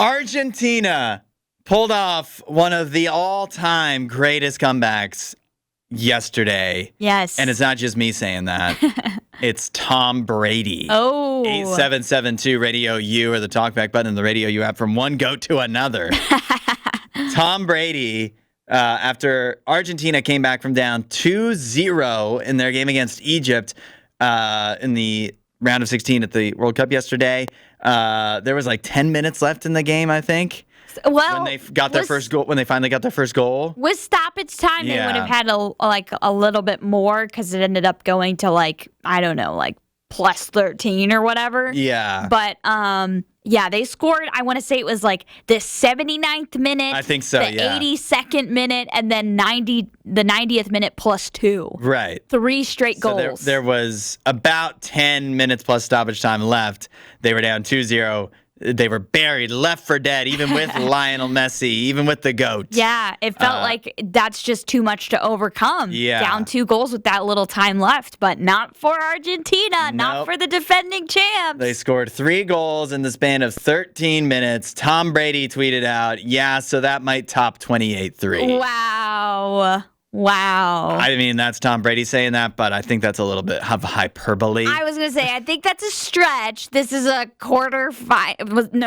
Argentina pulled off one of the all-time greatest comebacks yesterday. Yes. And it's not just me saying that. It's Tom Brady. Oh. 8772 Radio U or the talkback button in the Radio U app from one goat to another. Tom Brady, after Argentina came back from down 2-0 in their game against Egypt in the round of 16 at the World Cup yesterday, there was like 10 minutes left in the game, I think. Well, when they got their first goal, when they finally got their first goal. With stoppage time, they would have had a little bit more because it ended up going to plus 13 or whatever. Yeah. But they scored. I want to say it was like the 79th minute. I think so. The 82nd minute, and then the 90th minute plus 2. Right. 3 straight goals. So there was about 10 minutes plus stoppage time left. They were down 2-0. They were buried, left for dead, even with Lionel Messi, even with the GOAT. Yeah, it felt like that's just too much to overcome. Yeah. Down 2 goals with that little time left, but not for Argentina, not for the defending champs. They scored 3 goals in the span of 13 minutes. Tom Brady tweeted out, so that might top 28-3. Wow. I mean, that's Tom Brady saying that, but I think that's a little bit of hyperbole. I was going to say, I think that's a stretch. This is a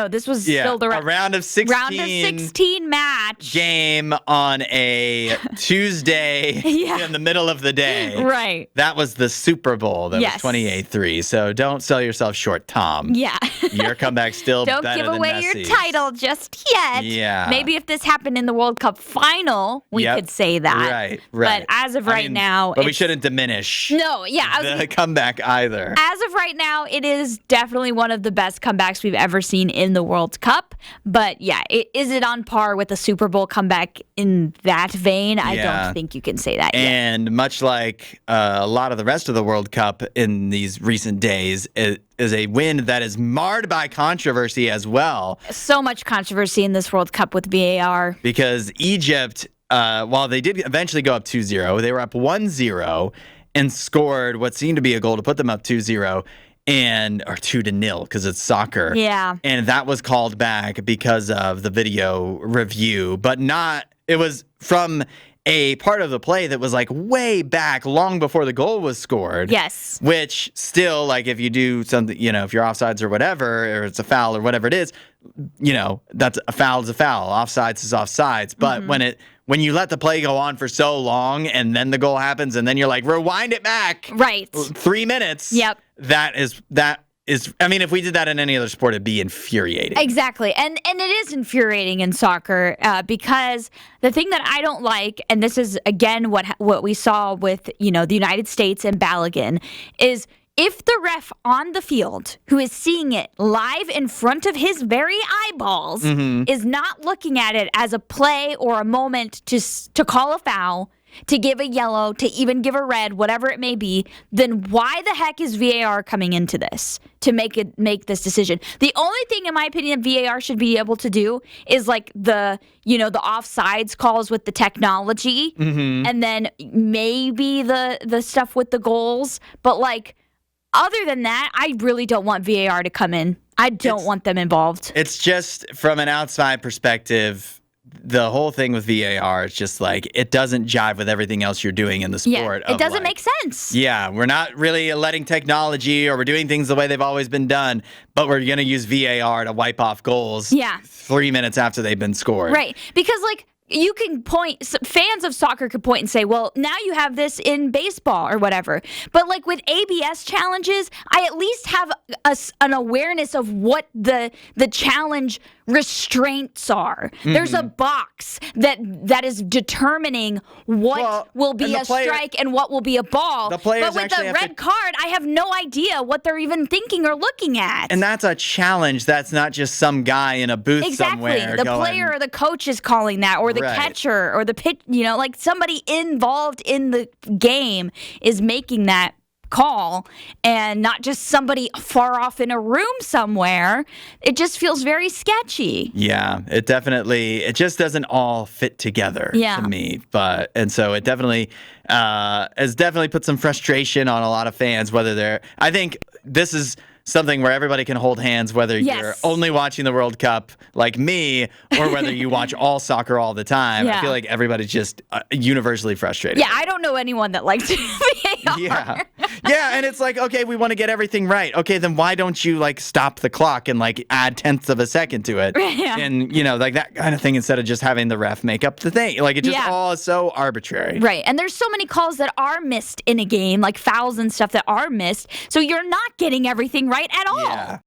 this was still the a round of 16 match. Game on a Tuesday in the middle of the day. Right. That was the Super Bowl. That was 28-3. So don't sell yourself short, Tom. Yeah. Your comeback's still don't better than give away Messi's. your title just yet. Yeah. Maybe if this happened in the World Cup final, we could say that. Right. But as of now... But we shouldn't diminish the comeback either. As of right now, it is definitely one of the best comebacks we've ever seen in the World Cup. But is it on par with the Super Bowl comeback in that vein? I don't think you can say that yet. And much like a lot of the rest of the World Cup in these recent days, it is a win that is marred by controversy as well. So much controversy in this World Cup with VAR. Because Egypt... while they did eventually go up 2-0, they were up 1-0 and scored what seemed to be a goal to put them up 2-0 or 2-0 because it's soccer. Yeah. And that was called back because of the video review, but it was from a part of the play that was like way back long before the goal was scored. Yes. Which still, like if you do something, if you're offsides or whatever, or it's a foul or whatever it is, that's a foul is a foul. Offsides is offsides. But when you let the play go on for so long and then the goal happens and then you're like, rewind it back. Right. 3 minutes. Yep. That is, I mean, if we did that in any other sport, it'd be infuriating. Exactly. And it is infuriating in soccer because the thing that I don't like, and this is, again, what we saw with, the United States and Balogun, is if the ref on the field, who is seeing it live in front of his very eyeballs, is not looking at it as a play or a moment to call a foul, to give a yellow, to even give a red, whatever it may be, then why the heck is VAR coming into this to make this decision? The only thing, in my opinion, VAR should be able to do is like the offsides calls with the technology, and then maybe the stuff with the goals, but other than that, I really don't want VAR to come in. I don't want them involved. It's just from an outside perspective, the whole thing with VAR is just it doesn't jive with everything else you're doing in the sport. Yeah, it doesn't make sense. Yeah, we're not really letting technology or we're doing things the way they've always been done, but we're going to use VAR to wipe off goals 3 minutes after they've been scored. Right, because you can fans of soccer could point and say, well, now you have this in baseball or whatever. But with ABS challenges, I at least have an awareness of what the challenge restraints are. There's a box that is determining what will be a strike and what will be a ball. But with a red card, I have no idea what they're even thinking or looking at. And that's a challenge. That's not just some guy in a booth somewhere. Exactly. The player or the coach is calling that, or the catcher or the pitch, somebody involved in the game is making that call, and not just somebody far off in a room somewhere. It just feels very sketchy. Yeah, it just doesn't all fit together to me. And so it definitely has put some frustration on a lot of fans, I think this is something where everybody can hold hands, whether Yes. you're only watching the World Cup like me or whether you watch all soccer all the time. Yeah. I feel like everybody's just universally frustrated. Yeah, I don't know anyone that likes VAR. Yeah. Yeah, and it's like, okay, we want to get everything right. Okay, then why don't you like stop the clock and like add tenths of a second to it? Yeah. And like that kind of thing instead of just having the ref make up the thing. Like it just all is so arbitrary. Right. And there's so many calls that are missed in a game, like fouls and stuff that are missed. So you're not getting everything right at all. Yeah.